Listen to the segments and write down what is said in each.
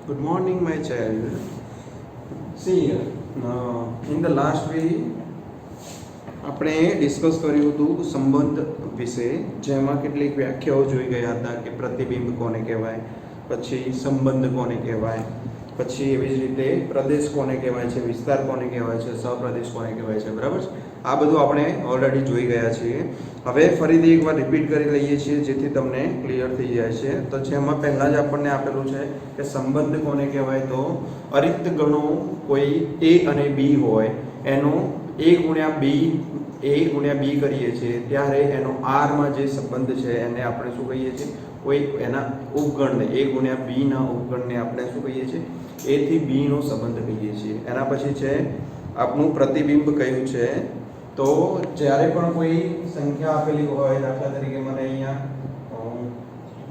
Good morning, my child. See, in the last week, આપણે discuss કર્યું હતું સંબંધ વિશે, જેમાં કેટલીક વ્યાખ્યાઓ જોઈ ગયા હતા કે પ્રતિબિંબ કોને કહેવાય, પછી સંબંધ કોને કહેવાય, પછી એવી જ રીતે પ્રદેશ કોને કહેવાય છે, વિસ્તાર કોને કહેવાય છે, સહપ્રદેશ કોને કહેવાય છે. બરાબર છે? આ બધું આપણે ઓલરેડી જોઈ ગયા છીએ. હવે ફરીથી એકવાર રિપીટ કરી લઈએ છીએ જેથી તમને ક્લિયર થઈ જાય છે. તો જેમાં પહેલાં જ આપણને આપેલું છે કે સંબંધ કોને કહેવાય, તો અરિક્ત ગણો કોઈ એ અને બી હોય એનો a ગુણ્યા b કરીએ છીએ ત્યારે એનો r માં જે સંબંધ છે એને આપણે શું કહીએ છીએ, કોઈ એના ઉપગણને a ગુણ્યા b ના ઉપગણને આપણે શું કહીએ છીએ, a થી b નો સંબંધ કહીએ છીએ. એના પછી છે આપણું પ્રતિબિંબ કયું છે, તો જ્યારે પણ કોઈ સંખ્યા આપેલી હોય, દાખલા તરીકે મને અહીંયા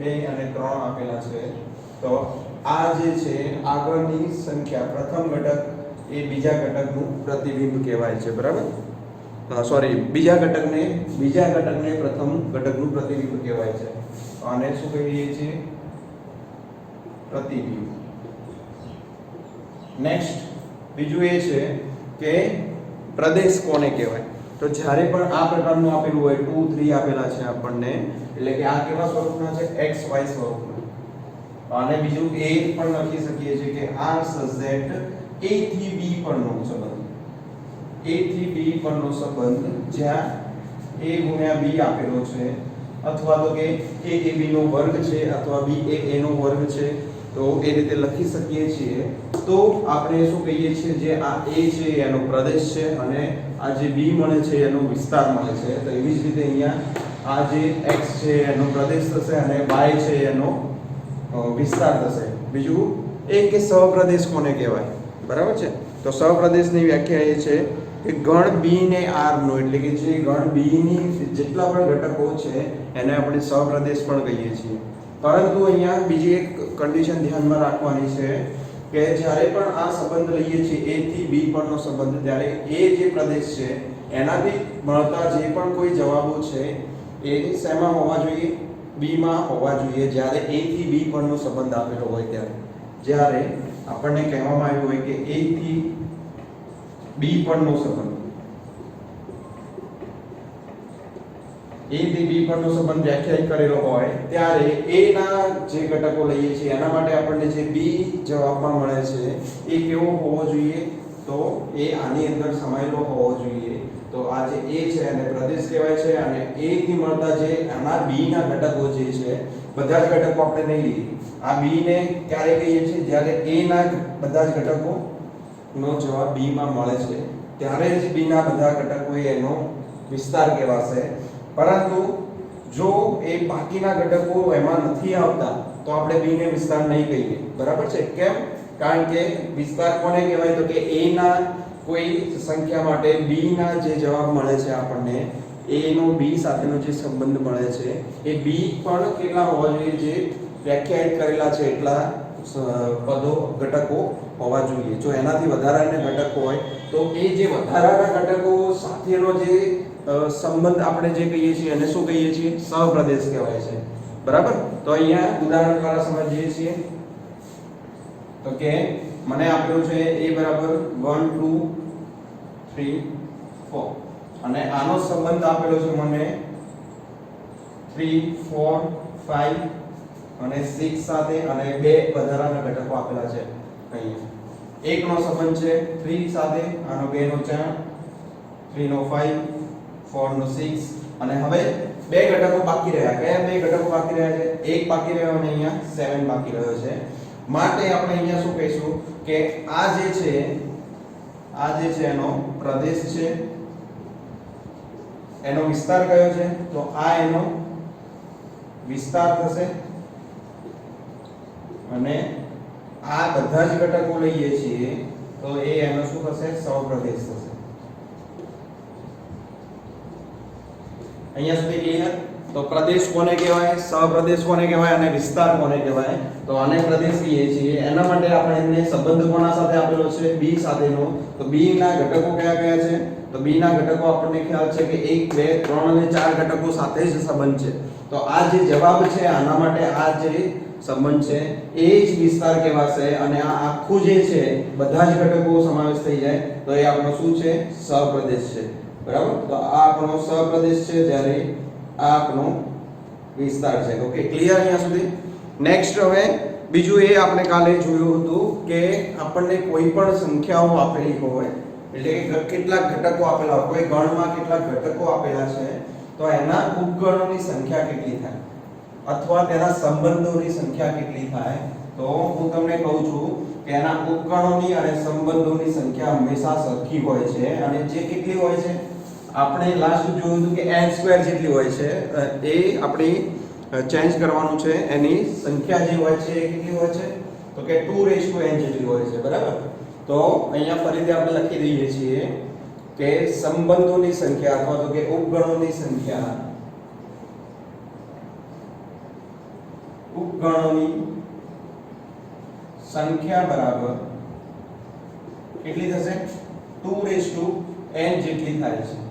2 અને 3 આપેલા છે, તો આ જે છે આગળની સંખ્યા પ્રથમ ઘટક એ બીજા ઘટકનું પ્રતિબિંબ કહેવાય છે. બરાબર? સોરી, બીજા ઘટકને પ્રથમ ઘટકનું પ્રતિબિંબ કહેવાય છે. આને શું કહીએ છીએ? પ્રતિબિંબ. નેક્સ્ટ બીજું એ છે કે પ્રદેશ કોને કહેવાય. તો જ્યારે પણ આ પ્રકારનું આપેલું હોય, 2 3 આપેલા છે આપણને, એટલે કે આ કેવા સ્વરૂપના છે? x y સ્વરૂપના. અને બીજું એ પણ લખી શકીએ છીએ કે r such that a થી b પરનો સંબંધ, a થી b પરનો સંબંધ જ્યાં a ગુણ્યા b આપેલો છે, અથવા તો કે a એ b નો વર્ગ છે અથવા b એ a નો વર્ગ છે, તો એ રીતે લખી શકીએ છીએ. તો આપણે શું કહીએ છીએ, જે આ a છે એનો પ્રદેશ છે અને આ જે b મળે છે એનો વિસ્તાર મળે છે. તો એવી જ રીતે અહીંયા આ જે x છે એનો પ્રદેશ થશે અને y છે એનો વિસ્તાર થશે. બીજું એ કે સહપ્રદેશ કોને કહેવાય. બરાબર છે? તો સહપ્રદેશની વ્યાખ્યા એ છે કે ગણ b ને r નો, એટલે કે જે ગણ b ની જેટલા પણ ઘટકો છે એને આપણે સહપ્રદેશ પણ કહીએ છીએ. પરંતુ અહીંયા બીજી એક કન્ડિશન ધ્યાનમાં રાખવાની છે કે જ્યારે પણ આ સંબંધ લઈએ છીએ a થી b પરનો સંબંધ, ત્યારે a જે પ્રદેશ છે એનાથી મળતા જે પણ કોઈ જવાબો છે એ શેમાં હોવા જોઈએ? b માં હોવા જોઈએ, જ્યારે a થી b પરનો સંબંધ આપેલો હોય ત્યારે. જ્યારે આપણને કહેવામાં આવ્યું હોય કે a થી b પરનો સંબંધ, a થી b પરનો સંબંધ વ્યાખ્યાયિત કરેલો હોય ત્યારે a ના જે ઘટકો લઈએ છીએ એના માટે આપણને જે b જવાબમાં મળે છે એ કેવો હોવો જોઈએ? તો એ આની અંદર સમાયેલો હોવો જોઈએ. તો આ જે a છે એને પ્રદેશ કહેવાય છે અને a થી મળતા જે આના b ના ઘટકો જે છે, બધા જ ઘટકો આપણે નહીં લઈએ. આ b ને ક્યારે કહીએ છીએ? જ્યારે a ના બધા જ ઘટકો નો જવાબ b માં મળે છે ત્યારે જ b ના બધા ઘટકો એનો વિસ્તાર કહેવાશે. પરંતુ જો એ બાકીના ઘટકો એમાં નથી આવતા તો આપણે b ને વિસ્તાર નહીં કહીએ. બરાબર છે? કેમ? કારણ કે વિસ્તાર કોને કહેવાય? તો કે a ના કોઈ સંખ્યા માટે b ના જે જવાબ મળે છે આપણને, a નો b સાથેનો જે સંબંધ મળે છે એ b પણ કેટલા હોવા જોઈએ? જે વ્યાખ્યાયિત કરેલા છે એટલા પદો ઘટકો હોવા જોઈએ. જો એનાથી વધારાના ઘટકો હોય તો એ જે વધારાના ઘટકો સાથેનો જે સંબંધ આપણે જે કહીએ છીએ એને શું કહીએ છીએ? સહપ્રદેશ કહેવાય છે. બરાબર? તો અહીંયા ઉદાહરણ દ્વારા સમજીએ છીએ. તો કે મને આપેલું છે a બરાબર 1 2 3 4 અને આનો સંબંધ આપેલો છે મને 3 4 5 અને 6 સાથે, અને બે વધારાના ઘટકો આપેલા છે અહીંયા. 1 નો સંબંધ છે 3 સાથે, આનો 2 નો 4, 3 નો 5, 4 નો 6, અને હવે બે ઘટકો બાકી રહ્યા. કયા બે ઘટકો બાકી રહ્યા છે? એક બાકી રહ્યો અને અહીંયા 7 બાકી રહ્યો છે. માટે આપણે અહીંયા શું કહીશું કે આ જે છે એનો પ્રદેશ છે, એનો વિસ્તાર કયો છે? તો આ એનો વિસ્તાર થશે અને આ બધા જ ઘટકો લઈએ છીએ તો એ એનો શું થશે? સહપ્રદેશ થશે. અહીંયા સુધી ક્લિયર? તો પ્રદેશ કોને કહેવાય, સહપ્રદેશ કોને કહેવાય અને વિસ્તાર કોને કહેવાય? તો આને પ્રદેશ કહીએ છીએ. એના માટે આપણે એમને સંબંધ કોના સાથે આપેલો છે? b સાથેનો. તો b ના ઘટકો કયા કયા છે? તો b ના ઘટકો આપણને ખ્યાલ છે કે 1 2 3 અને 4 ઘટકો સાથે જ સંબંધ છે. તો આ જે જવાબ છે આના માટે આ જે સંબંધ છે એ જ વિસ્તાર કહેવાશે અને આ આખું જે છે બધા જ ઘટકો સમાવેશ થઈ જાય તો એ આપણો શું છે સહપ્રદેશ છે બરાબર તો આ આપણો સહપ્રદેશ છે જ્યારે આ આપણો વિસ્તાર છે ઓકે ક્લિયર અહીંયા સુધી નેક્સ્ટ હવે બીજું એ આપણે કાલે જોયું હતું કે આપણને કોઈ પણ સંખ્યાઓ આપેલી હોય એટલે કે કેટલાક ઘટકો આપેલા હોય કોઈ ગણમાં કેટલાક ઘટકો આપેલા છે તો એના ઉપગણોની સંખ્યા કેટલી થાય અથવા તેના સંબંધોની સંખ્યા કેટલી થાય તો હું તમને કહું છું કે એના ઉપગણોની અને સંબંધોની સંખ્યા હંમેશા સરખી હોય છે અને જે કેટલી હોય છે આપણે લાસ્ટ જોયું હતું કે n² જેટલી હોય છે એ આપણી ચેન્જ કરવાનું છે એની સંખ્યા જે હોય છે એ કેટલી હોય છે તો કે 2n જેટલી હોય છે બરાબર તો અહીંયા ફરીથી આપણે લખી દઈએ છીએ કે સંબંધોની સંખ્યા અથવા તો કે ઉપગણોની સંખ્યા બરાબર કેટલી થશે 2n જેટલી થાય છે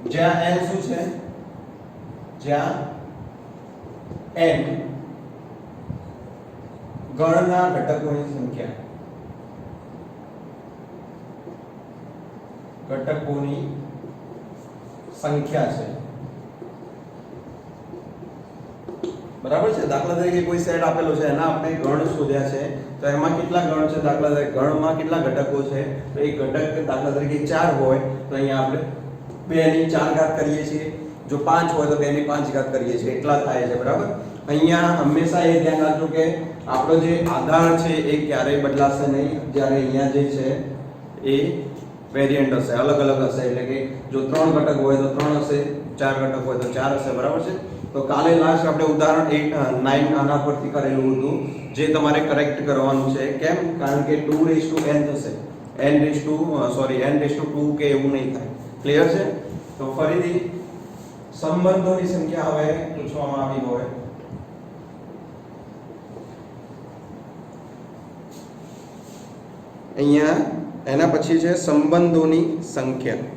જ્યાં n શું છે જ્યાં n ગણના ઘટકોની સંખ્યા છે બરાબર છે દાખલા તરીકે કોઈ સેટ આપેલો છે એના આપણે ગણ શોધ્યા છે તો એમાં કેટલા ગણ છે દાખલા તરીકે ગણમાં કેટલા ઘટકો છે તો એ ઘટક દાખલા તરીકે 4 હોય તો અહીંયા આપણે 2 ની 4 ઘાત કરીએ છીએ જો 5 હોય તો 2 ની 5 ઘાત કરીએ છીએ એટલા થાય છે બરાબર અહીંયા હંમેશા એ ધ્યાન રાખજો કે આપણો જે આધાર છે એ ક્યારેય બદલાશે નહીં જ્યારે અહીંયા જે છે એ વેરિયન્ટ હશે અલગ અલગ હશે એટલે કે જો 3 ઘટક હોય તો 3 હશે 4 ઘટક હોય તો 4 હશે બરાબર છે તો કાલે લાસ્ટ આપણે ઉદાહરણ 9 આના પરથી કરેલું હતું જે તમારે કરેક્ટ કરવાનું છે કેમ કારણ કે 2n થશે n/2 કે એવું નહીં થાય ક્લિયર છે તો ફરીથી સંબંધોની સંખ્યા હવે પૂછવામાં આવી હોય અહીંયા એના પછી છે સંબંધોની સંખ્યા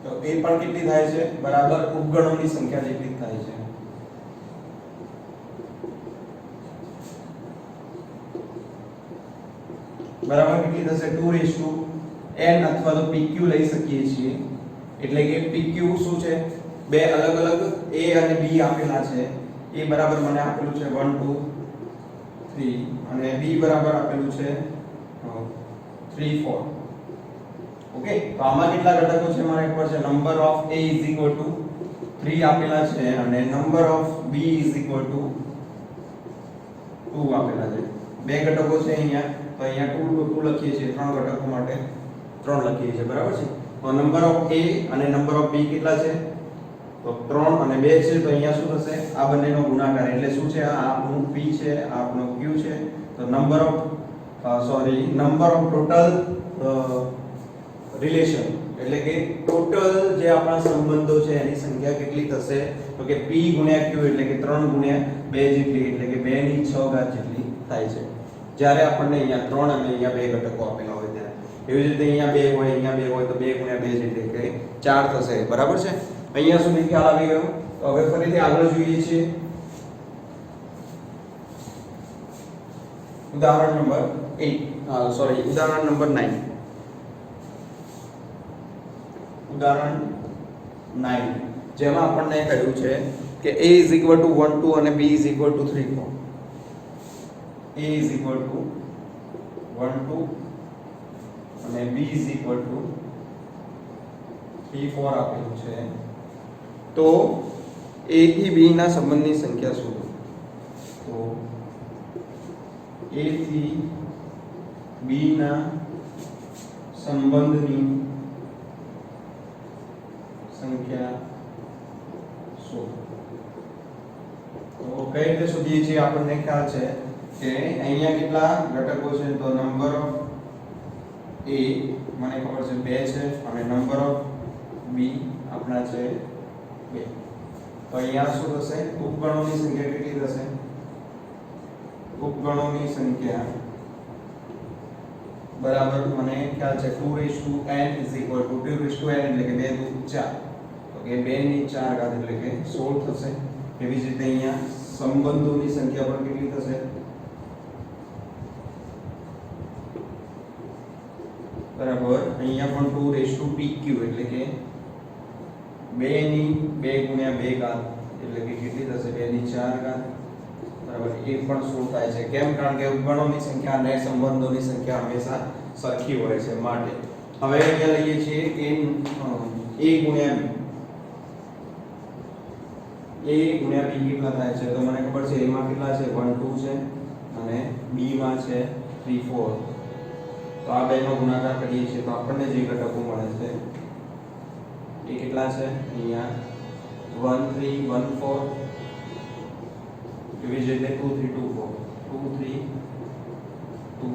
તો એ પણ કેટલી થાય છે બરાબર ઉપગણોની સંખ્યા જેટલી થાય છે બરાબર કેટલી થશે 2n અથવા તો pq લઈ શકીએ છીએ એટલે કે pq શું છે બે અલગ અલગ a અને b આપેલા છે a બરાબર મને આપેલું છે 1 2 3 અને b બરાબર આપેલું છે 3 4 ઓકે તો આમાં કેટલા ઘટકો છે મને ખબર છે નંબર ઓફ a 3 આપેલા છે અને નંબર ઓફ b 2 આપેલા છે બે ઘટકો છે અહીંયા તો અહીંયા 2 લખીએ છીએ ત્રણ ઘટકો માટે 3 લખીએ છીએ બરાબર છે તો નંબર ઓફ a અને નંબર ઓફ b કેટલા છે તો 3 અને 2 છે તો અહીંયા શું થશે આ બંનેનો ગુણાકાર એટલે શું છે આ આપણું p છે આ આપણું q છે તો નંબર ઓફ ટોટલ રિલેશન એટલે કે ટોટલ જે આપણા સંબંધો છે એની સંખ્યા કેટલી થશે તો કે p ગુણ્યા q એટલે કે 3 ગુણ્યા 2 જેટલી એટલે કે 2 ની 6 ઘાત જેટલી થાય છે જ્યારે આપણને અહીંયા 3 અને અહીંયા 2 ઘટકો આપેલા હોય ત્યારે એવી રીતે અહીંયા 2 હોય અહીંયા 2 હોય તો 2 ગુણ્યા 2 જેટલી એટલે 4 થશે બરાબર છે અહીંયા સુધી ખ્યાલ આવી ગયો તો હવે ફરીથી આગળ જોઈએ છીએ ઉદાહરણ નંબર 9 ઉદાહરણ 9 જેમાં આપણને કહ્યું છે કે a 1 2 અને b 3 4 a 1 2 અને b 3 4 આપેલું છે તો a થી b ના સંબંધની સંખ્યા શોધો તો a થી b ના સંબંધની સંખ્યા શોધો તો કઈ રીતે શોધીએ છીએ આપણને ખ્યાલ છે કે અહીંયા કેટલા ઘટકો છે તો નંબર ઓફ a મને ખબર છે 2 છે અને નંબર ઓફ b આપણા છે 2 તો અહીંયા શું થશે ઉપગણોની સંખ્યા કેટલી થશે ઉપગણોની સંખ્યા બરાબર મને ખ્યાલ છે 2n = 2n એટલે કે 2 દુ 4 તો કે 2 ની 4 ઘાત એટલે કે 16 થશે એવી જ રીતે અહીંયા સંબંધોની સંખ્યા પણ કેટલી થશે બરાબર અહીંયા પણ 2pq એટલે કે 2 ની 2 ગુણ્યા 2 ઘાત એટલે કે કેટલી થશે 2 ની 4 ઘાત બરાબર એ પણ 16 થાય છે કેમ કારણ કે ઉપગણોની સંખ્યા અને સંબંધોની સંખ્યા હંમેશા સરખી હોય છે માટે હવે અહીંયા લઈએ છીએ કે a ગુણ્યા b કેટલા થાય છે તો મને ખબર છે a માં કેટલા છે 1 2 છે અને b માં છે 3 4 તો આ બેનો ગુણાકાર કરીએ છીએ તો આપણને જે ઘટકો મળે છે એ કેટલા છે અહીંયા 1 3 1 4 એવી જ રીતે 2 3 2 4 2 3 2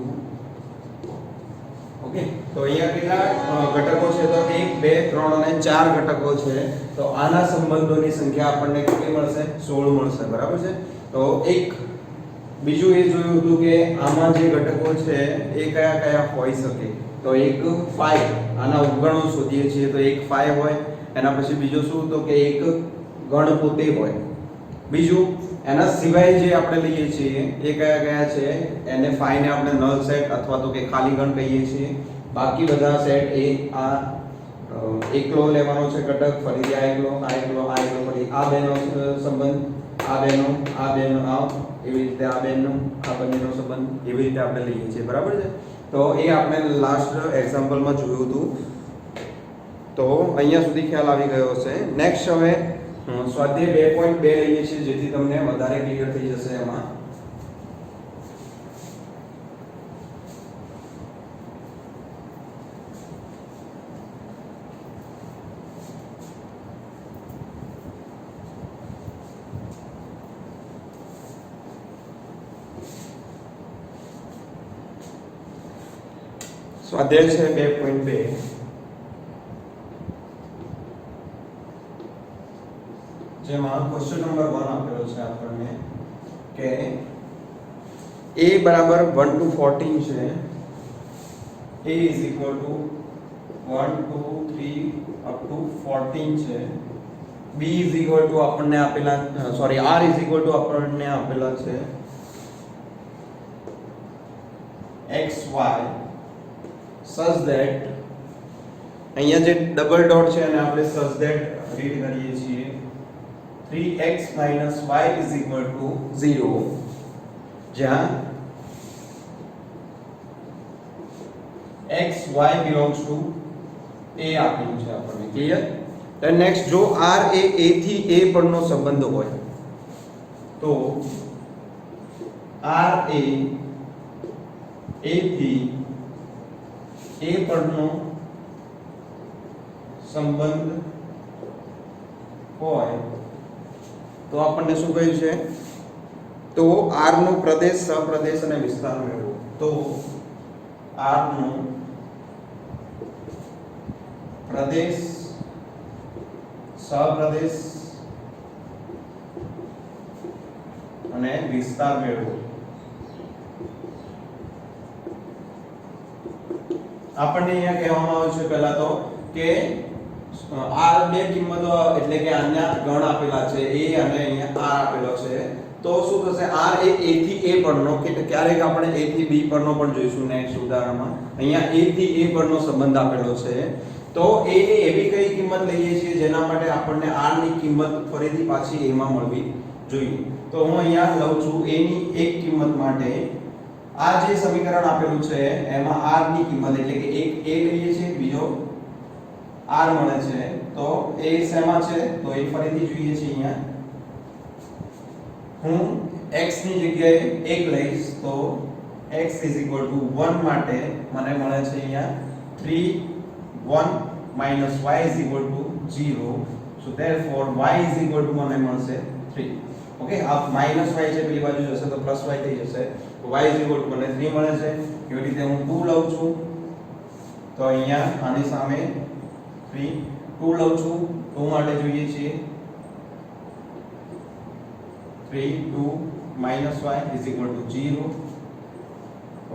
ઓકે તો અહીંયા કેટલા ઘટકો છે તો 1 2 3 અને 4 ઘટકો છે તો આના સંબંધોની સંખ્યા આપણને કેટલી મળશે 16 મળશે બરાબર છે તો એક બીજું એ જોયું હતું કે આમાં જે ઘટકો છે એ કયા કયા હોઈ શકે તો એક 5 આના ઉપગણો શોધીએ છીએ તો એક 5 હોય એના પછી બીજો શું તો કે એક ગણ પોતે હોય બીજું એના સિવાય જે આપણે લઈએ છીએ એ કયા કયા છે એને 5 ને આપણે નલ સેટ અથવા તો કે ખાલી ગણ કહીએ છીએ બાકી બધા સેટ એ આ એકલો લેવાનો છે ઘટક ફરીથી આ એકલો ફરી આ બેનો સંબંધ આ બેનો એવી રીતે આ બેનો આ બંનેનો સંબંધ એવી રીતે આપણે લઈએ છીએ બરાબર છે તો એ આપણે લાસ્ટ એક્ઝામ્પલમાં જોયું હતું તો અહીંયા સુધી ખ્યાલ આવી ગયો હશે નેક્સ્ટ હવે સ્વાધ્યાય 2.2 લઈએ છીએ જેથી તમને વધારે ક્લિયર થઈ જશે એમાં સ્વાધ્યાય છે 2.2 જેમાં ક્વેશ્ચન નંબર 1 આપેલો છે આપણને કે a બરાબર 1 to 14 છે a is equal to 1 2 3 up to 14 છે b is equal to આપણને આપેલા sorry r is equal to આપણને આપેલા છે x y such that અહીંયા જે ડબલ ડોટ છે અને આપણે such that રીડ કરીએ છીએ 3x y is equal to 0 જ્યાં x y belongs to a આપેલું છે આપણને ક્લિયર તો નેક્સ્ટ જો r એ a થી a પરનો સંબંધ હોય તો r એ a થી a પરનો સંબંધ હોય તો આપણને શું કહ્યું છે તો r નો પ્રદેશ સહપ્રદેશ અને વિસ્તાર મેળવો તો r નો પ્રદેશ સહપ્રદેશ અને વિસ્તાર મેળવો આપણને અહીંયા કહેવામાં આવ્યું છે પહેલા તો કે આ બે કિંમતો એટલે કે આના ગણ આપેલા છે a અને અહીંયા r આપેલો છે તો શું થશે r એ a થી a પરનો કે ક્યારેક આપણે a થી b પરનો પણ જોઈશું નેક્સ્ટ ઉદાહરણમાં અહીંયા a થી a પરનો સંબંધ આપેલો છે તો a ની એવી કઈ કિંમત લઈએ છીએ જેના માટે આપણને r ની કિંમત ફરીથી પાછી a માં મળવી જોઈએ તો હું અહીંયા લઉં છું a ની એક કિંમત માટે આ જે સમીકરણ આપેલું છે એમાં r ની કિંમત એટલે કે એક a લઈએ છીએ બીજો r મળે છે તો a શેમાં છે તો એ ફરીથી જોઈએ છે અહીંયા હું x ની જગ્યાએ 1 લઈશ તો x 1 માટે મને મળે છે અહીંયા 3 1 y 0 so therefore y મને મળશે 3 ઓકે આ માઈનસ y છે પેલી બાજુ જશે તો પ્લસ y થઈ જશે તો y મને 3 મળે છે એવી રીતે હું 2 લઉં છું તો અહીંયા આની સામે 3 2 લઉં છું 2 માટે જોઈએ છીએ 3 2 y 0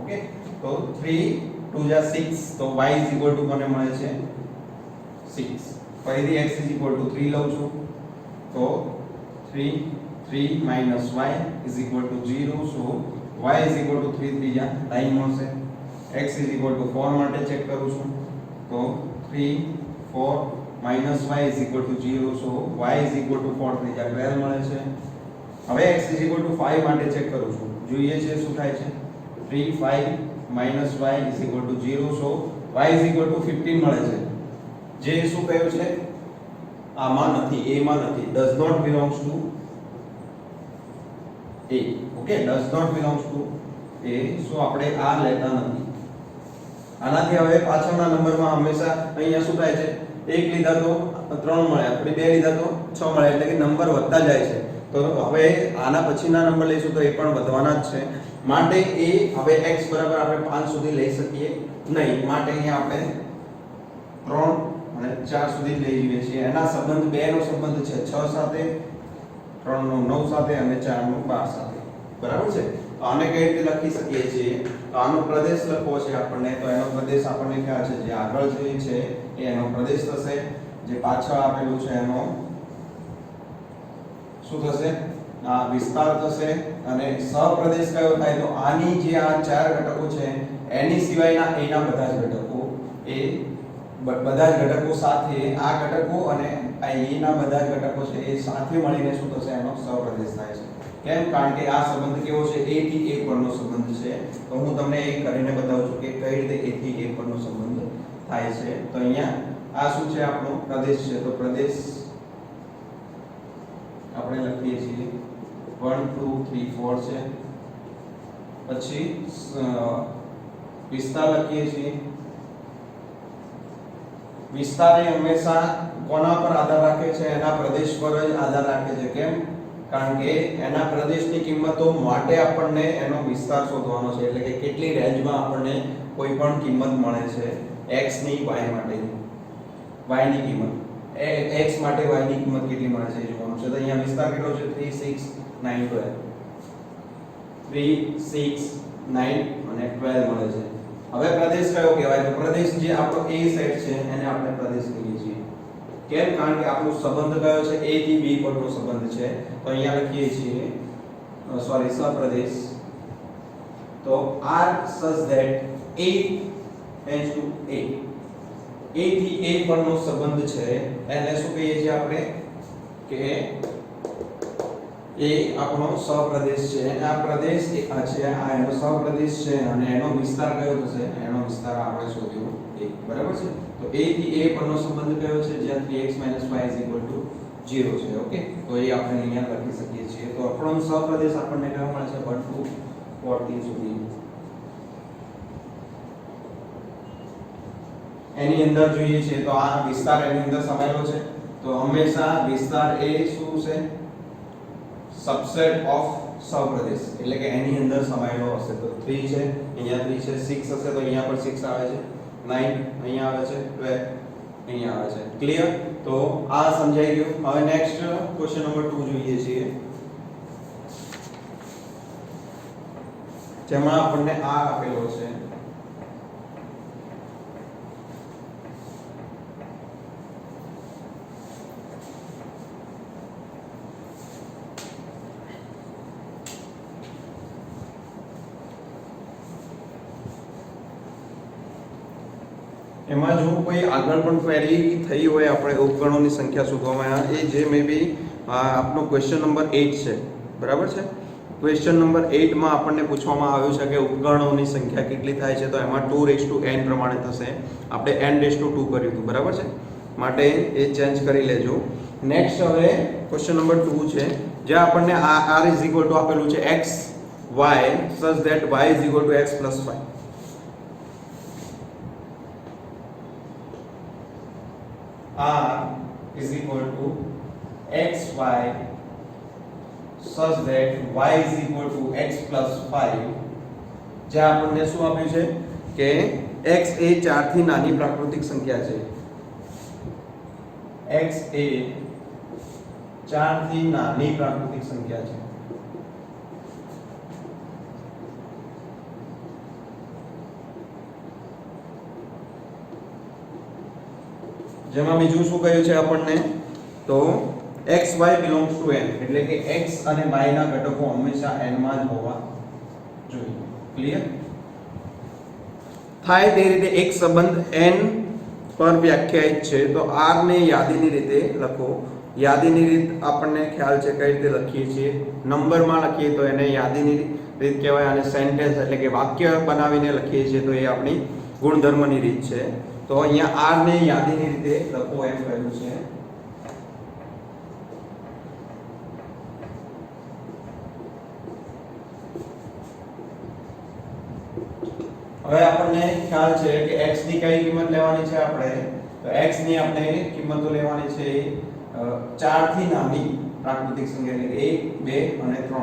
ઓકે તો 3 2 જા 6 તો y ઇઝ ઇક્વલ ટુ મને મળે છે 6. ફરીથી x ઇઝ ઇક્વલ ટુ 3 લઉં છું તો 3 3 y is equal to 0. So y is equal to 3 3 જા 9 મળશે. x ઇઝ ઇક્વલ ટુ 4 માટે ચેક કરું છું તો 3 4 y is equal to 0. So y is equal to 4 3 જા 12 મળે છે. હવે x ઇઝ ઇક્વલ ટુ 5 માટે ચેક કરું છું, જોઈએ છે શું થાય છે. 3 5 y is equal to 0. So y is equal to 15 મળે છે, જે શું કહ્યું છે આમાં નથી, a માં નથી, does not belongs to a. Okay, does not belongs to a. સો આપણે આ લેતા નથી. આનાથી હવે પાછળના નંબરમાં હંમેશા અહીંયા શું થાય છે, એક લીધા તો 3 મળે, આપણે બે લીધા તો 6 મળે, એટલે કે નંબર વધતા જાય છે. તો હવે આના પછીના નંબર લઈશું તો એ પણ વધવાના જ છે. માટે એ હવે x બરાબર આપણે 5 સુધી લઈ શકીએ નહીં. માટે અહીંયા આપણે 3 અને 4 સુધી લઈ જઈએ છીએ. એના સંબંધ 2 નો સંબંધ છે 6 સાથે, 3 નો 9 સાથે અને 4 નો 12 સાથે. બરાબર છે. તો આને કઈ રીતે લખી શકીએ છીએ, તો આનો પ્રદેશ લખવો છે આપણને. તો એનો પ્રદેશ આપણને ખ્યાલ છે, જે આગળ જે છે એ એનો પ્રદેશ થશે, જે પાછળ આપેલું છે એનો શું થશે, આ વિસ્તાર થશે. અને સહપ્રદેશ કયો થાય, તો આની જે આ 4 ઘટકો છે એની સિવાયના એના બધા જ ઘટકો, એ બધા જ ઘટકો સાથે આ ઘટકો અને આ એના બધા જ ઘટકો છે એ સાથે મળીને શું થશે, એનો સહપ્રદેશ થાય છે. કેમ? કારણ કે આ સંબંધ કેવો છે, a થી a પરનો સંબંધ છે. તો હું તમને એ કરીને બતાવું છું કે કઈ રીતે a થી a પરનો સંબંધ થાય છે. તો અહીંયા આ શું છે, આપણો પ્રદેશ છે. તો પ્રદેશ આપણે લખીએ છીએ 1 2 3 4 છે. પછી વિસ્તાર લખીએ છીએ. વિસ્તાર એ હંમેશા કોના પર આધાર રાખે છે, એના પ્રદેશ પર જ આધાર રાખે છે. કેમ? કારણ કે એના પ્રદેશની કિંમતો માટે આપણને એનો વિસ્તાર શોધવાનો છે, એટલે કે કેટલી રેન્જમાં આપણને કોઈ પણ કિંમત મળે છે x ની y માટે, y ની કિંમત x માટે y ની કિંમત કેટલી મળે છે જોવાનું છે. તો અહીંયા વિસ્તાર કેટલો છે, 3 6 9 12, 3 6 9 અને 12 મળે છે. હવે પ્રદેશ કયો કહેવાય, તો પ્રદેશ જે આપણો a સેટ છે એને આપણે પ્રદેશ કહીએ છીએ. કેમ? કારણ કે આપણો સંબંધ કયો છે, a થી b પરનો સંબંધ છે. તો અહીંયા લખીએ છીએ સહપ્રદેશ. તો r such that a tends to a થી a પરનો સંબંધ છે એને શું કહીએ છીએ આપણે, કે એ આપણો સહપ્રદેશ છે. આ પ્રદેશ આ છે, આ એનો સહપ્રદેશ છે અને એનો વિસ્તાર કયો થશે, એનો વિસ્તાર આપણે શોધ્યો a. બરાબર છે. તો a થી a પરનો સંબંધ કયો છે, જ્યાં 3x y 0 છે. ઓકે, તો એ આપણે અહીંયા લખી શકીએ છીએ. તો આપણો સહપ્રદેશ આપણને કયો મળે છે, 1 to 14 સુધી. એની અંદર જોઈએ છે તો આ વિસ્તાર એની અંદર સમાયેલો છે. તો હંમેશા વિસ્તાર એ શું છે, સબસેટ ઓફ સહપ્રદેશ, એટલે કે એની અંદર સમાયેલો હશે. તો 3 છે, અહીંયા 3 છે, 6 હશે તો અહીંયા પણ 6 આવે છે, 9 અહીંયા આવે છે, 12 અહીંયા આવે છે. ક્લિયર? તો આ સમજાઈ ગયું. હવે નેક્સ્ટ ક્વેશ્ચન નંબર 2 જોઈએ છીએ, જેમાં આપણને આ આપેલો છે. એમાં જો કોઈ આગળ પણ ક્વેરી થઈ હોય આપણે ઉપકરણોની સંખ્યા શોધવામાં, એ જે મે બી આપનો ક્વેશ્ચન નંબર 8 છે. બરાબર છે. ક્વેશ્ચન નંબર 8 માં આપણને પૂછવામાં આવ્યું છે કે ઉપકરણોની સંખ્યા કેટલી થાય છે. તો એમાં 2:n પ્રમાણે થશે. આપણે n:2 કર્યું હતું. બરાબર છે. માટે એ ચેન્જ કરી લેજો. નેક્સ્ટ હવે ક્વેશ્ચન નંબર 2 છે, જ્યાં આપણને r આપેલું છે x y such that y x + 5. r is equal to x y such that y is equal to x plus 5. જ્યાં આપણને શું આપ્યું છે કે x એ 4 થી નાની પ્રાકૃતિક સંખ્યા છે. x એ 4 થી નાની પ્રાકૃતિક સંખ્યા છે. જેમાં બીજું શું કહ્યું છે આપણને તો x y belongs to n એટલે કે x અને y ના ઘટકો હંમેશા n માં જ હોવા જોઈએ. ક્લિયર થાય તે રીતે એક સંબંધ n પર વ્યાખ્યાયિત છે તો r ને યાદીની રીતે લખો. યાદીની રીત આપણને ખ્યાલ છે કઈ રીતે લખીએ છીએ. નંબરમાં લખીએ તો એને યાદીની રીત કહેવાય અને સેન્ટેન્સ એટલે કે વાક્ય બનાવીને લખીએ છીએ તો એ આપણી ગુણધર્મની રીત છે. તો અહીંયા r ને યાદીની રીતે લખો એમ કહ્યું છે. હવે આપણને ખ્યાલ છે કે x ની કઈ કિંમત લેવાની છે આપણે તો x ની આપણે કિંમતો લેવાની છે 4 થી નાની પ્રાકૃતિક સંખ્યા એટલે 1 2 અને 3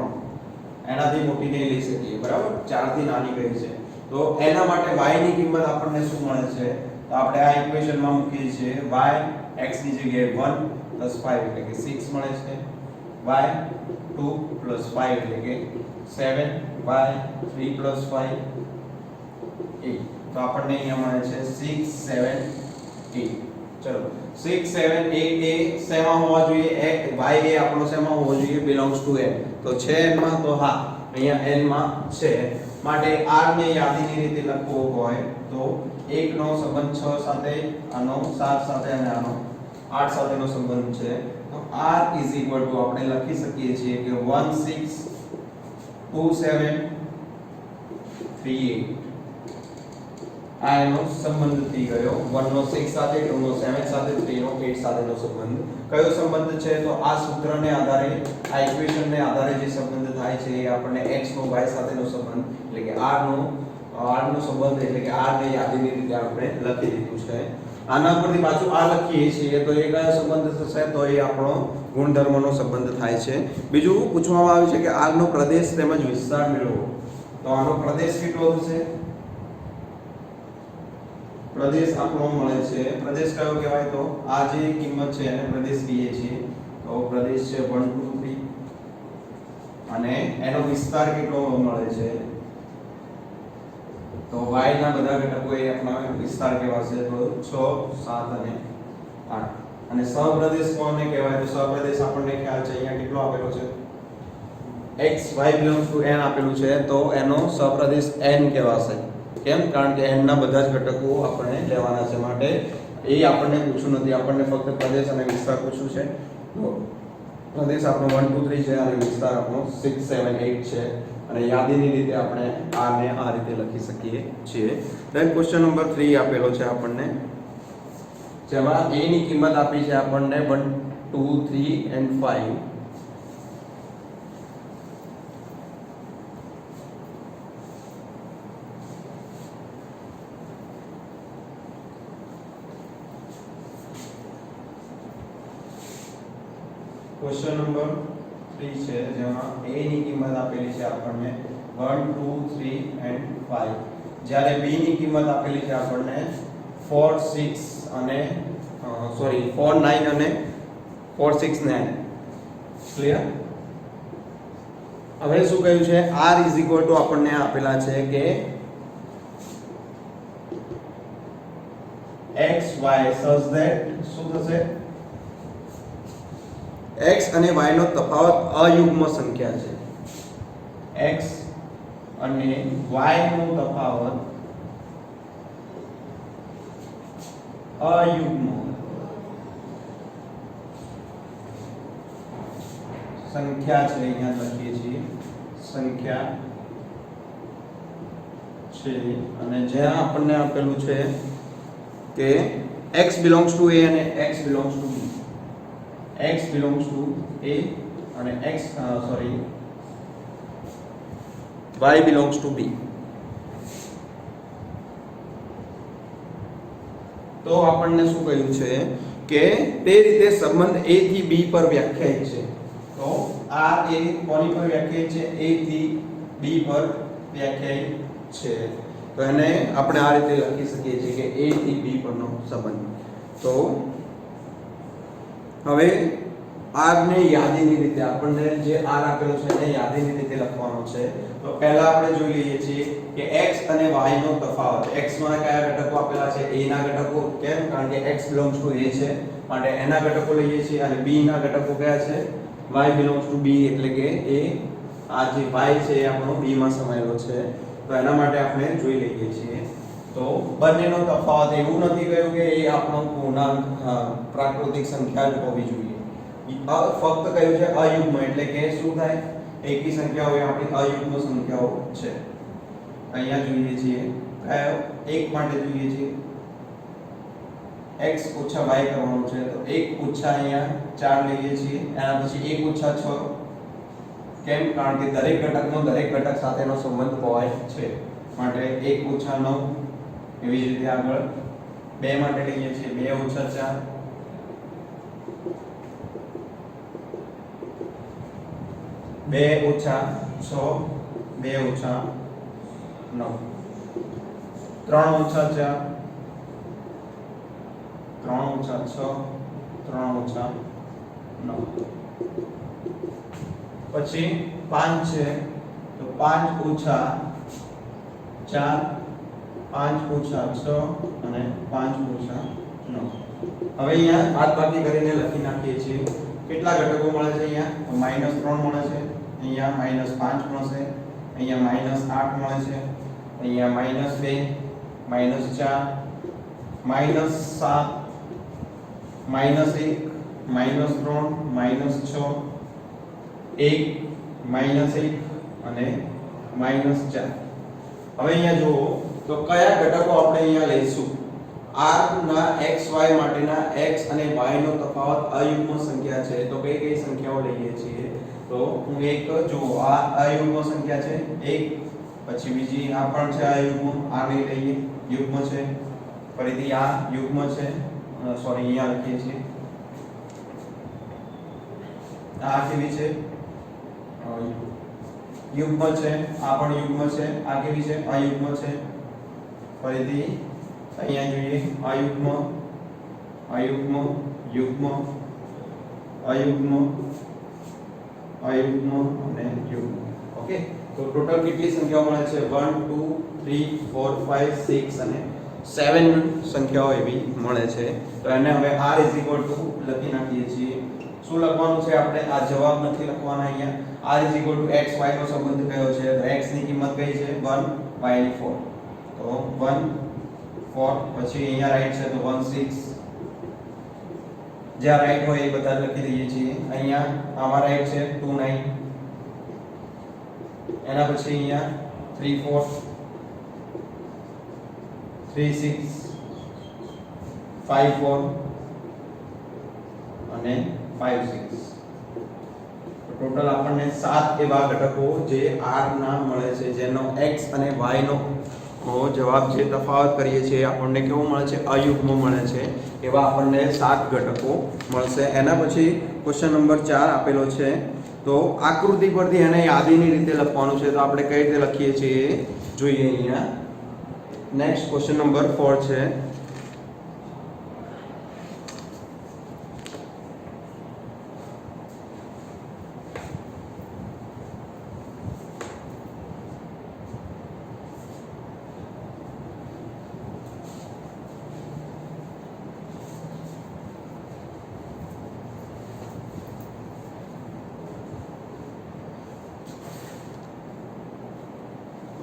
એનાથી મોટી નહીં લઈ શકીએ બરાબર 4 થી નાની કઈ છે તો એના માટે y ની કિંમત આપણને શું મળે છે તો આપણે આ ઇક્વેશન માં મૂકીએ છીએ y x ની જગ્યાએ 1 + 5 એટલે કે 6 મળે છે y 2 + 5 એટલે કે 7 y 3 + 5 8 તો આપણને અહીંયા મળે છે 6 7 8. ચલો 6 7 8 એ શેમાં હોવા જોઈએ y એ આપણો શેમાં હોવો જોઈએ belongs to n તો છે n માં તો હા અહીંયા n માં છે માટે r ને યાદીની રીતે લખવો હોય તો 1 નો સંબંધ 6 સાથે આનો 7 સાથે અને આનો 8 સાથેનો સંબંધ છે તો r આપણે લખી શકીએ છીએ કે 1 6 2 7 3 8 આ એનો સંબંધ થઈ ગયો 1 નો 6 સાથે 2 નો 7 સાથે 3 નો 8 સાથેનો સંબંધ. કયો સંબંધ છે તો આ સૂત્રને આધારે આ ઇક્વેશનને આધારે જે સંબંધ થાય છે એ આપણને x નો y સાથેનો સંબંધ એટલે કે r નો સંબંધ એટલે કે r ને યાદીની રીતે આપણે લખી દીધું છે. આના પરથી પાછું આ લખીએ છીએ તો એ કયો સંબંધ થશે તો એ આપણો ગુણધર્મનો સંબંધ થાય છે. બીજું પૂછવામાં આવ્યું છે કે r નો પ્રદેશ તેમજ વિસ્તાર મેળવો તો આનો પ્રદેશ કેટલો થશે પ્રદેશ આપણો મળે છે પ્રદેશ કયો કહેવાય તો આ જે કિંમત છે એને પ્રદેશ કહીએ છીએ તો પ્રદેશ છે 1 2 3 અને એનો વિસ્તાર કેટલો મળે છે તો y ના બધા ઘટકો એ આપણા વિસ્તાર કહેવાશે તો 6 7 અને 8 અને સહપ્રદેશ કોને કહેવાય તો સહપ્રદેશ આપણને ખ્યાલ છે અહીંયા કેટલો આપેલો છે x y belongs to n આપેલું છે તો એનો સહપ્રદેશ n કહેવાશે. કેમ કારણ કે n ના બધા જ ઘટકો આપણે લેવાના છે માટે એ આપણને પૂછ્યું નથી આપણને ફક્ત પ્રદેશ અને વિસ્તાર પૂછ્યું છે તો પ્રદેશ આપણો 1 2 3 છે અને વિસ્તાર આપણો 6 7 8 છે અને યાદીની રીતે આપણે r ને આ રીતે લખી શકીએ છીએ. ધેન ક્વેશ્ચન નંબર 3 આપેલો છે આપણને જેમાં a ની કિંમત આપી છે આપણને 1 2 3 and 5. ક્વેશ્ચન નંબર 3 છે જેમાં a ની કિંમત આપેલી છે આપણને 1 2 3 and 5 જ્યારે b ની કિંમત આપેલી છે આપણને 4 6 અને 4 9 અને 4 6 9. ક્લિયર હવે શું કહ્યું છે r આપણને આપેલા છે કે x y such that શું થશે x અને y નો તફાવત અયુગ્મ સંખ્યા છે x અને y નો તફાવત અયુગ્મ સંખ્યા છે અહીંયા લખીએ છીએ સંખ્યા છે અને જ્યાં આપણને આપેલું છે કે x belongs to a અને x belongs to b x belongs to a અને y belongs to b તો આપણને શું કહ્યું છે કે તે રીતે સંબંધ a થી b પર વ્યાખ્યાયિત છે તો આ a કોની પર વ્યાખ્યાયિત છે a થી b પર વ્યાખ્યાયિત છે તો એને આપણે આ રીતે લખી શકીએ છીએ કે a થી b પરનો સંબંધ. તો હવે r ને યાદીની રીતે આપણને જે r આપેલો છે એને યાદીની રીતે લખવાનો છે. તો પહેલા આપણે જોઈ લઈએ છીએ કે x અને y નો તફાવત. x માં કયા ઘટકો આપેલા છે? a ના ઘટકો. કેમ? કારણ કે x belongs to a છે માટે a ના ઘટકો લઈએ છીએ અને b ના ઘટકો કયા છે? y belongs to b એટલે કે એ આ જે y છે એ આપણો b માં સમાયેલો છે. તો એના માટે આપણે જોઈ લઈએ છીએ. તો બંનેનો તફાવત એવું નથી કહ્યું કે એ આપણો પૂર્ણાંક પ્રાકૃતિક સંખ્યા જ હોવી જોઈએ. ફક્ત કહ્યું છે અયુગ્મ એટલે કે શું થાય? એકી સંખ્યાઓ એ આપણી અયુગ્મ સંખ્યાઓ છે. અહીંયા જોઈએ છીએ કયો એક માટે જોઈએ છીએ x ઓછા y કરવાનું છે. તો 1 ઓછા અહીંયા 4 લઈએ છીએ. એના પછી 1 ઓછા 6. કેમ? કારણ કે દરેક ઘટકનો દરેક ઘટક સાથેનો સંબંધ હોય છે માટે 1 ઓછા 9. એવી જ રીતે આગળ 2 માટે લઈએ છીએ 2 ઓછા 4. 2 ઓછા 6 2 ઓછા 9. 3 ઓછા 4 3 ઓછા 6 3 ઓછા 9. પછી 5 છે તો 5 ઓછા 4 5 ઓછા 6 અને 5 ઓછા 9. હવે અહીંયા બાદબાકી કરીને લખી નાખીએ છીએ. કેટલા ઘટકો મળે છે? અહીંયા -3 મળે છે, અહીંયા -5 મળશે, અહીંયા -8 મળે છે, અહીંયા -2 -4 -7 -1 -3 -6 1 -1 અને -4. હવે અહીંયા જુઓ તો કયા ઘટકો આપણે અહીંયા લઈશું? r ના x y માટેના x અને y નો તફાવત અયુગ્મ સંખ્યા છે. તો કઈ કઈ સંખ્યાઓ લઈએ છીએ? તો હું એક જુઓ આ અયુગ્મ સંખ્યા છે 1, પછી બીજી આ પણ છે અયુગ્મ, આ નહીં લઈએ યુગ્મ છે, ફરીથી આ યુગ્મ છે, સોરી અહીંયા લખીએ છીએ આ કેવી છે? યુગ્મ છે, આ પણ યુગ્મ છે, આ કેવી છે? અયુગ્મ છે. ફરીથી અહીંયા જોઈએ અયુગ્મ અયુગ્મ યુગ્મ અયુગ્મ અયુગ્મ અને યુગ્મ. ઓકે, તો ટોટલ કેટલી સંખ્યાઓ મળે છે? 1 2 3 4 5 6 અને 7 સંખ્યાઓ એવી મળે છે. તો એને હવે r લખી નાખીએ છીએ. શું લખવાનું છે આપણે? આ જવાબ નથી લખવાના. અહીંયા r x y નો સંબંધ કયો છે? તો x ની કિંમત કઈ છે? 1 y ની 4. તો 1 4 પછી અહીંયા રાઈટ છે તો 1 6. જ્યાં રાઈટ હોય એ બધા લખી દઈએ છીએ. અહીંયા આમાં રાઈટ છે 2 9. એના પછી અહીંયા 3 4 3 6 5 4 અને 5 6. ટોટલ આપણને 7 એવા ઘટકો જે r ના મળે છે, જેનો x અને y નો જવાબ જે તફાવત કરીએ છીએ આપણને કેવું મળે છે? અયુગ્મ મળે છે. એવા આપણને 7 ઘટકો મળશે. એના પછી ક્વેશ્ચન નંબર 4 આપેલો છે. તો આકૃતિ પરથી એને યાદીની રીતે લખવાનું છે. તો આપણે કઈ રીતે લખીએ છીએ જોઈએ અહીંયા. નેક્સ્ટ ક્વેશ્ચન નંબર 4 છે.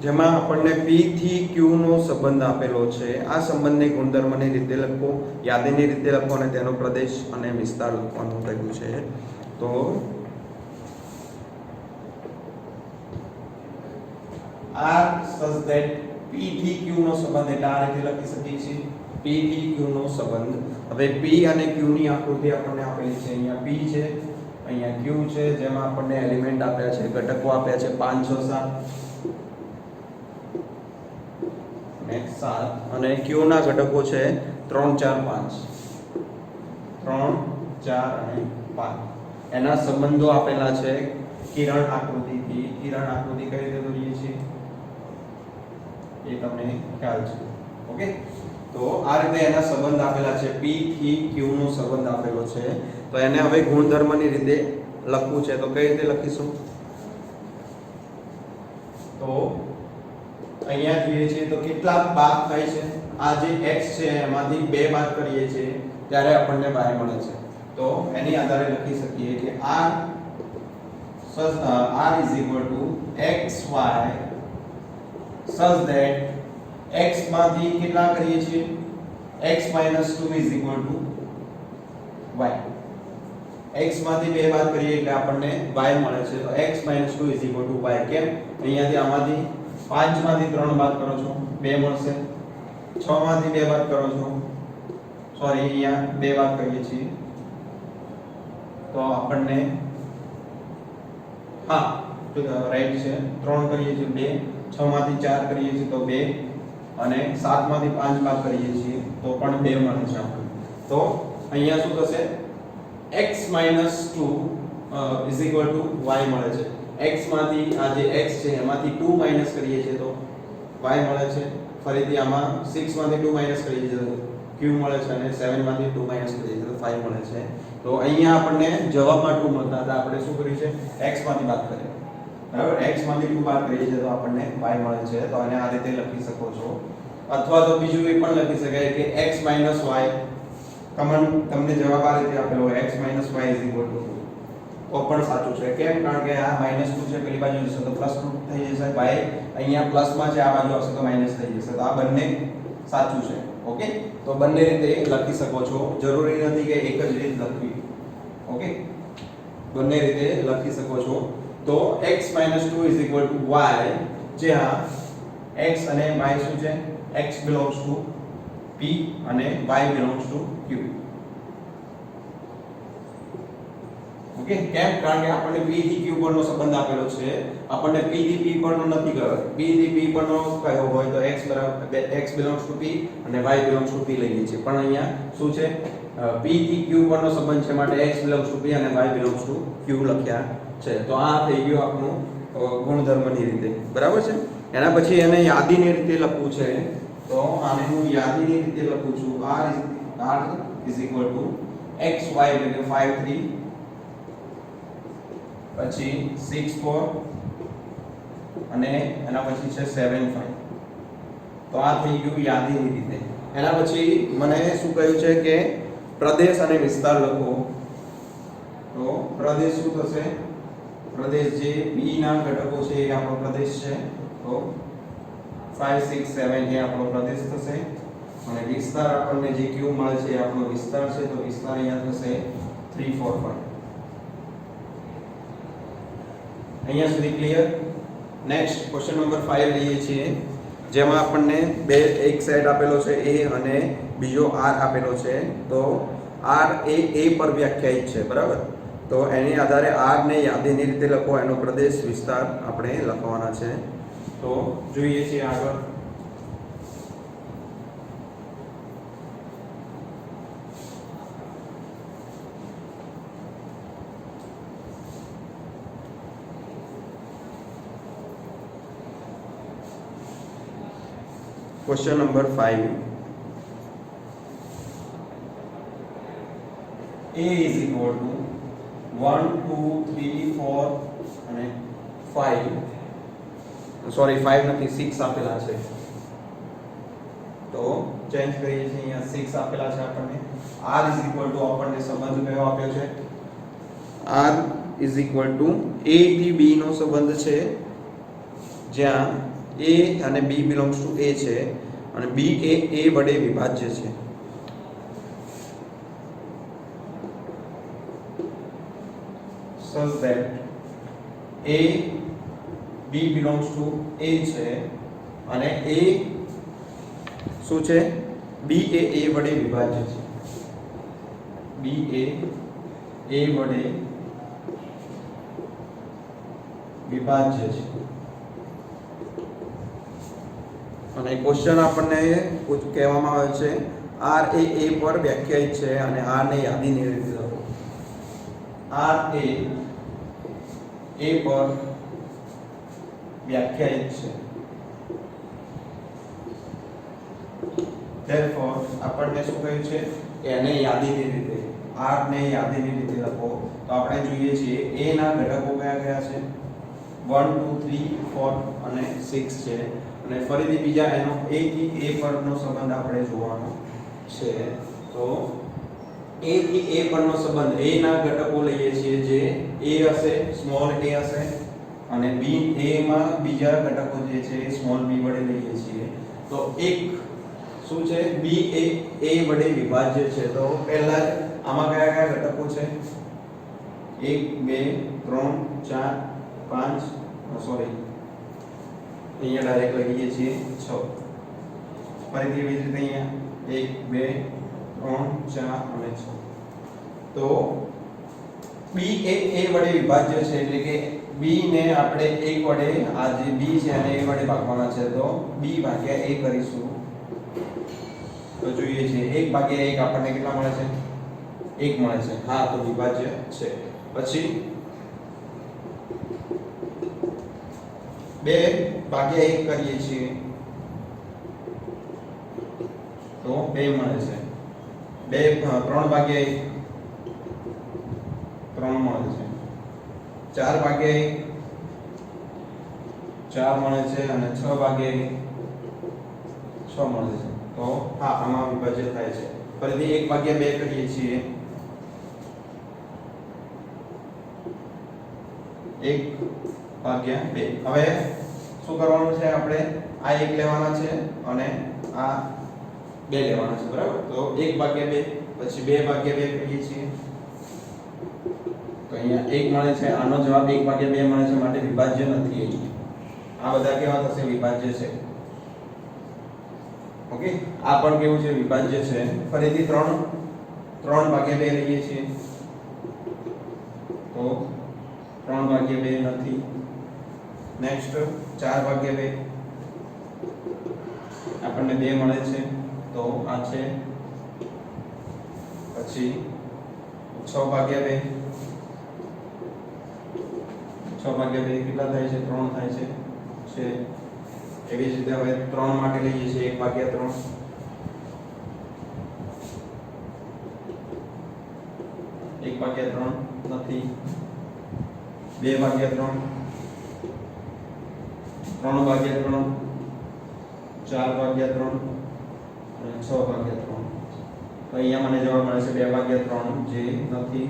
જેમાં આપણને p થી q નો સંબંધ આપેલો છે. આ સંબંધને ગુણધર્મની રીતે લખો, યાદીની રીતે લખો અને તેનો પ્રદેશ અને વિસ્તાર લખવાનું કહ્યું છે. તો r such that p થી q નો સંબંધ એટલે આ રીતે લખી શકીએ છીએ p થી q નો સંબંધ. હવે p અને q ની આકૃતિ આપણને આપેલી છે. અહીંયા p છે, અહીંયા q છે, જેમાં આપણને એલિમેન્ટ આપ્યા છે, ઘટકો આપ્યા છે 5 6 7 7 અને q ના ઘટકો છે 3 4 5 3 4 અને 5. એના સંબંધો આપેલા છે કિરણ આકૃતિથી. કિરણ આકૃતિ કઈ રીતે દોરીએ છીએ એ તમને ખ્યાલ છે. ઓકે, તો આ રીતે એના સંબંધ આપેલા છે. p થી q નો સંબંધ આપેલો છે. તો એને હવે ગુણધર્મની રીતે લખવું છે. તો કઈ રીતે લખીશું? તો અહીંયા જોઈએ છીએ તો કેટલા બાદ થાય છે? આ જે x છે એમાંથી 2 બાદ કરીએ છીએ ત્યારે આપણને y મળે છે. તો એની આધારે લખી શકીએ કે r is equal to xy such that x માંથી કેટલા કરીએ છીએ? x - 2 is equal to y. x માંથી 2 બાદ કરીએ એટલે આપણને y મળે છે. તો x - 2 is equal to y. કેમ? અહીંયાથી આમાંથી 5 માંથી 3 બાદ કરો છો 2 મળશે. 6 માંથી 2 બાદ કરો છો, સોરી અહીંયા 2 બાદ કરીએ છીએ તો આપણને હા રાઈટ છે 3 કરીએ છીએ 2, 6 માંથી 4 કરીએ છીએ તો 2 અને 7 માંથી 5 બાદ કરીએ છીએ તો પણ 2 મળે છે આપણને. તો અહીંયા શું થશે? x - 2 is equal to y મળે છે. x માંથી આ જે x છે એમાંથી 2 માઈનસ કરીએ છીએ તો y મળે છે. ફરીથી આમાં 6 માંથી 2 માઈનસ કરીએ છીએ તો q મળે છે અને 7 માંથી 2 માઈનસ કરીએ છીએ તો 5 મળે છે. તો અહીંયા આપણને જવાબમાં 2 મળતા હતા, આપણે શું કર્યું છે? x માંથી બાદ કર્યા. બરાબર? x માંથી 2 બાદ કરીએ છીએ તો આપણને y મળે છે. તો આને આ રીતે લખી શકો છો. અથવા તો બીજું એ પણ લખી શકાય કે x - y કોમન તમને જવાબ આ રીતે આપેલો હોય x - y is equal to 2. તો પણ સાચું છે. કેમ? કારણ કે આ -2 છે પેલી બાજુ જશે તો +2 થઈ જશે. y અહીંયા પ્લસમાં છે, આ બાજુ આવશે તો માઈનસ થઈ જશે. તો આ બંને સાચું છે. ઓકે? તો બંને રીતે લખી શકો છો. જરૂરી નથી કે એક જ રીત લખવી. ઓકે? બંને રીતે લખી શકો છો. તો x - 2 is equal to y, જ્યાં x અને y શું છે? x belongs to p અને y belongs to q. Okay? કેમ? કારણ કે આપણને p થી q પરનો સંબંધ આપેલો છે. આપણને p થી p પરનો નથી કહેવાય. p થી p પરનો કયો હોય તો x belongs to p અને y belongs to p લઈએ છીએ. પણ અહીંયા શું છે? p થી q પરનો સંબંધ છે માટે x belongs to p અને y belongs to q લખ્યા છે. તો આ થઈ ગયું આપણું ગુણધર્મની રીતે. બરાબર છે? એના પછી એને યાદીની રીતે લખવું છે. તો આને હું યાદીની રીતે લખું છું. r is equal to xy એટલે કે 5 3 પછી 6 4 અને એના પછી છે 7 5. તો આ થઈ ગયું યાદીની રીતે. એના પછી મને શું કહ્યું છે કે પ્રદેશ અને વિસ્તાર લખો. તો પ્રદેશ શું થશે? પ્રદેશ જે b ના ઘટકો છે એ આપણો પ્રદેશ છે. તો 5 6 7 એ આપણો પ્રદેશ થશે. અને વિસ્તાર આપણને જે q મળે છે એ આપણો વિસ્તાર છે. તો વિસ્તાર અહીંયા થશે 3 4 5. અહીંયા સુધી ક્લિયર? નેક્સ્ટ ક્વેશ્ચન નંબર 5 લઈએ છીએ, જેમાં આપણને એક સેટ આપેલો છે a અને બીજો r આપેલો છે. તો r એ a પર વ્યાખ્યાયિત છે. બરાબર? તો એની આધારે r ને યાદીની રીતે લખો. એનો પ્રદેશ વિસ્તાર આપણે લખવાના છે. તો જોઈએ છીએ આગળ. Question number 5. A is equal to 1 2 3 4 અને 5. સોરી 5 નથી, 6 આપેલા છે. તો ચેન્જ કરીએ છીએ. અહીંયા 6 આપેલા છે આપણને. r is equal to આપણને સંબંધ કયો આપ્યો છે? r is equal to a થી b નો સંબંધ છે, જ્યાં a અને b belongs to a છે અને b એ a વડે વિભાજ્ય છે. such that a b belongs to a છે અને a શું છે? b એ a વડે વિભાજ્ય છે. b એ a વડે વિભાજ્ય છે. અને ક્વેશ્ચન આપણને કહેવામાં આવે છે r એ a પર વ્યાખ્યાયિત છે અને r ને યાદીની રીતે લખો. r એ a પર વ્યાખ્યાયિત છે. therefore આપણને શું કહ્યું છે કે એને યાદીની રીતે R ને યાદીની રીતે લખો તો આપણે જોઈએ છીએ A ના ઘટકો કયા કયા છે 1 2 3 4 અને 6 છે અને ફરીથી બીજા એનો A થી A પરનો સંબંધ આપણે જોવાનો છે તો A થી A પરનો સંબંધ A ના ઘટકો લઈએ છીએ જે A હશે સ્મોલ a હશે અને B A માં બીજા ઘટકો જે છે સ્મોલ b વડે લઈએ છીએ તો એક શું છે b એ a વડે વિભાજ્ય છે તો પહેલા જ આમાં કયા કયા ઘટકો છે 1 2 3 4 5 સોરી અહીંયા ડાયરેક્ટ લખીએ છીએ 6 ફરીથી એવી જ રીતે અહીંયા 1 2 3 4 અને 6 તો b એ a વડે વિભાજ્ય છે એટલે કે b ને આપણે 1 વડે આ જે b છે એને 1 વડે ભાગવાના છે તો b ભાગ્યા a કરીશું તો જોઈએ છે 1 ભાગ્યા 1 આપણને કેટલા મળે છે 1 મળે છે હા તો વિભાજ્ય છે પછી 2 ભાગ્યા 1 કરીએ છીએ તો 2 મળે છે 3 ભાગ્યા 1 3 મળે છે 4 ભાગ્યા 1 4 મળે છે અને 6 ભાગ્યા 1 6 મળે છે તો હા આમાં વિભાજ્ય થાય છે ફરીથી 1 ભાગ્યા 2 કરીએ છીએ 1 ભાગ્યા 2 હવે શું કરવાનું છે આપણે આ 1 લેવાના છે અને આ 2 લેવાના છે બરાબર તો 1 ભાગ્યા 2 પછી 2 ભાગ્યા 2 કરીએ છીએ તો અહીંયા 1 મળે છે આનો જવાબ 1 ભાગ્યા 2 મળે છે માટે વિભાજ્ય નથી અહીંયા આ બધા કેવા થશે વિભાજ્ય છે ઓકે આ પણ કેવું છે વિભાજ્ય છે ફરીથી 3 ભાગ્યા 2 લઈએ છીએ તો 3 ભાગ્યા 2 નથી નેક્સ્ટ 4 ભાગ્યા 2 આપણને 2 મળે છે તો આ છે પછી 6 ભાગ્યા 2 6 ભાગ્યા 2 કેટલા થાય છે 3 થાય છે એવી જ રીતે હવે 3 માટે લઈએ છીએ 1 ભાગ્યા 3 1 ભાગ્યા 3 નથી 2 ભાગ્યા 3 3 ભાગ્યા 3 4 ભાગ્યા 3 અને 6 ભાગ્યા 3 તો અહીંયા મને જવાબ મળે છે 2 ભાગ્યા 3 જે નથી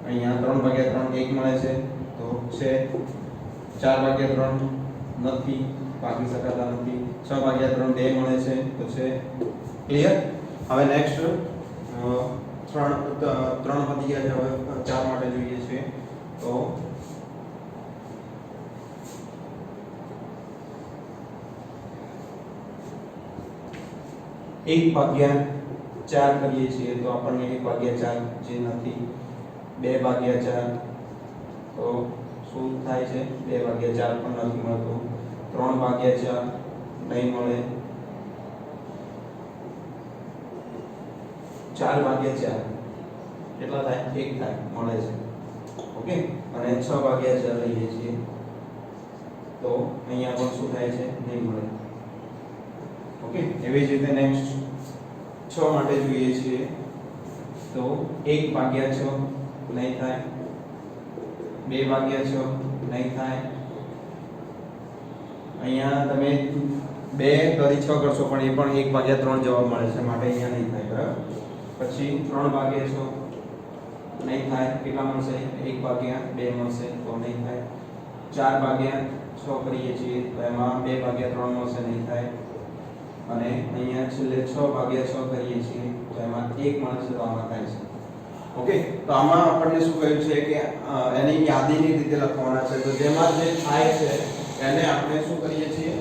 અહીંયા 3 ભાગ્યા 3 1 મળે છે તો છે 4 ભાગ્યા 3 નથી ભાગી શકાતા નથી 6 ભાગ્યા 3 2 મળે છે તો છે ક્લિયર હવે નેક્સ્ટ 3 પતી ગયા છે હવે 4 માટે જોઈએ છે તો 1 ભાગ્યા 4 કરીએ છીએ તો આપણને 1 ભાગ્યા 4 જે નથી 2 ભાગ્યા 4 તો શું થાય છે 2 ભાગ્યા 4 પણ નથી મળતું 3 ભાગ્યા 4 નહીં મળે 4 ભાગ્યા 4 કેટલા થાય 1 થાય મળે છે ઓકે અને 6 ભાગ્યા 4 લઈએ છીએ તો અહીંયા પણ શું થાય છે નહીં મળે ઓકે એવી જ રીતે નેક્સ્ટ 6 માટે જોઈએ છીએ તો 1 ભાગ્યા 6 નહીં થાય 2 ભાગ્યા 6 નહીં થાય અહીંયા તમે 2 કરી 6 કરશો પણ એ પણ 1 ભાગ્યા 3 જવાબ મળે છે માટે અહીંયા નહીં થાય બરાબર પછી 3 ભાગ્યા 6 નહીં થાય કેટલા મળશે 1 ભાગ્યા 2 મળશે તો નહીં થાય 4 ભાગ્યા 6 કરીએ છીએ તો એમાં 2 ભાગ્યા 3 મળશે નહીં થાય અને અહીંયા છેલ્લે 6 ભાગ્યા 6 કરીએ છીએ તો એમાં 1 મળશે તો આમાં થાય છે ઓકે તો આમાં આપણને શું કહ્યું છે કે એની યાદીની રીતે લખવાના છે તો જેમાં જે થાય છે એને આપણે શું કરીએ છીએ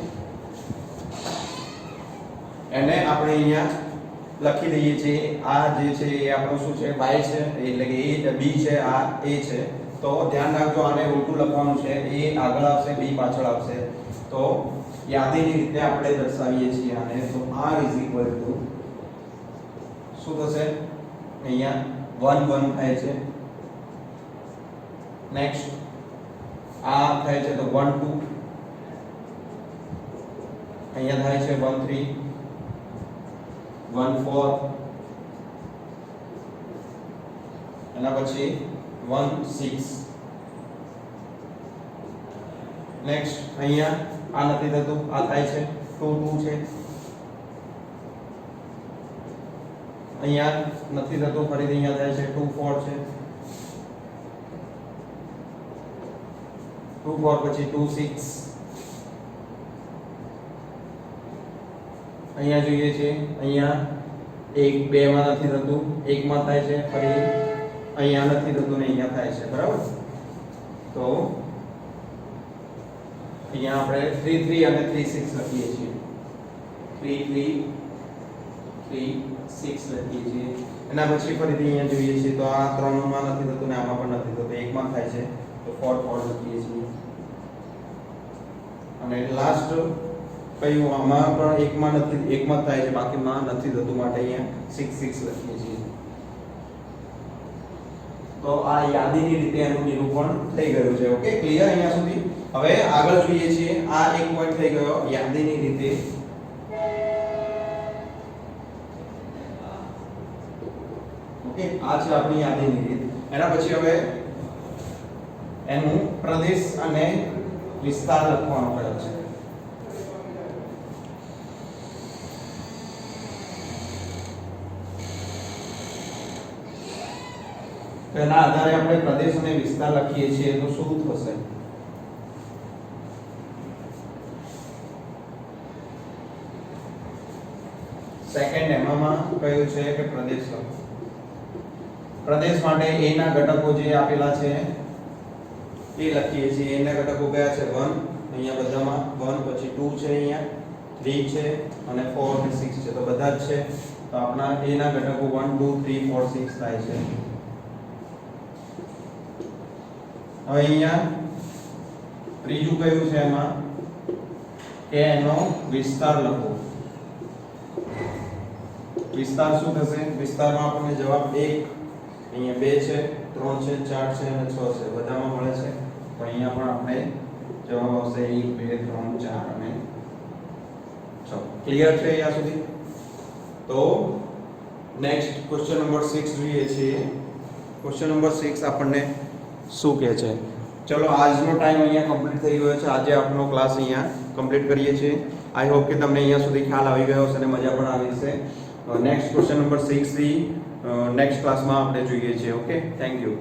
એને આપણે અહીંયા લખી દઈએ છીએ આ જે છે એ આપણું શું છે y છે એટલે કે a b છે આ a છે તો ધ્યાન રાખજો આને ઉલટું લખવાનું છે a આગળ આવશે b પાછળ આવશે તો યાદીની રીતે આપણે દર્શાવીએ છીએ આને તો r શું થશે અહીંયા 1 1 થાય છે નેક્સ્ટ આ થાય છે તો 1 2 અહીંયા થાય છે 1 3 1 4 એના પછી 1 6 નેક્સ્ટ અહીંયા આ નથી થતું, આ થાય છે 2 2 છે, અહીંયા નથી થતું, ફરીથી અહીંયા થાય છે 2 4 છે, 2 4 પછી 2 6, અહીંયા જોઈએ છે, અહીંયા 1 2 માં નથી થતું, 1 માં થાય છે, ફરી અહીંયા નથી થતું ને અહીંયા થાય છે, બરાબર. તો અહીંયા આપણે 3 3 અને 3 6 લખીએ છીએ, 3 3 3 6 લખીએ છીએ. એના પછી ફરીથી અહીંયા જોઈએ છીએ તો આ 3 માં નથી થતું ને આમાં પણ નથી થતું, 1 માં થાય છે તો 4 4 લખીએ છીએ. અને લાસ્ટ કયું આમાં પણ 1 માં નથી, 1 માં થાય છે બાકીમાં નથી થતું માટે અહીંયા 6 6 લખીએ છીએ. તો આ યાદીની રીતે એનું નિરૂપણ થઈ ગયું છે. ઓકે, ક્લિયર અહીંયા સુધી. હવે આગળ જોઈએ છીએ, આ એક પોઈન્ટ થઈ ગયો યાદીની રીતે. ઓકે, આ છે આપણી યાદીની રીત. એના પછી હવે એનું પ્રદેશ અને વિસ્તાર લખવાનો કહ્યો છે. તેના આધારે આપણે પ્રદેશ અને વિસ્તાર લખીએ છીએ તો શું થશે? સેકન્ડ એમાં કયું છે કે પ્રદેશ લખો. પ્રદેશ માટે a ના ઘટકો જે આપેલા છે એ લખીએ છીએ. a ના ઘટકો કયા છે? 1 અહીંયા બધામાં 1, પછી 2 છે, અહીંયા 3 છે અને 4 અને 6 છે, તો બધા જ છે. તો આપણા a ના ઘટકો 1 2 3 4 6 થાય છે. હવે અહીંયા ત્રીજું કયું છે એમાં કે એનો વિસ્તાર લખો. વિસ્તાર શું થશે? વિસ્તારમાં આપણને જવાબ 1, અહીંયા 2 છે, 3 છે, 4 છે અને 6 છે, બધામાં મળે છે. તો અહીંયા પણ આપણે જવાબ આવશે 1 2 3 4 અને 6. ક્લિયર છે અહીંયા સુધી? તો નેક્સ્ટ ક્વેશ્ચન નંબર 6 જોઈએ છીએ. ક્વેશ્ચન નંબર 6 આપણને શું કહે છે? ચલો, આજનો ટાઈમ અહીંયા કમ્પ્લીટ થઈ ગયો છે. આજે આપણો ક્લાસ અહીંયા કમ્પ્લીટ કરીએ છીએ. આઈ હોપ કે તમને અહીંયા સુધી ખ્યાલ આવી ગયો હશે અને મજા પણ આવી હશે. નેક્સ્ટ ક્વેશ્ચન નંબર 6 થી નેક્સ્ટ ક્લાસમાં આપણે જોઈએ છીએ. Okay, thank you.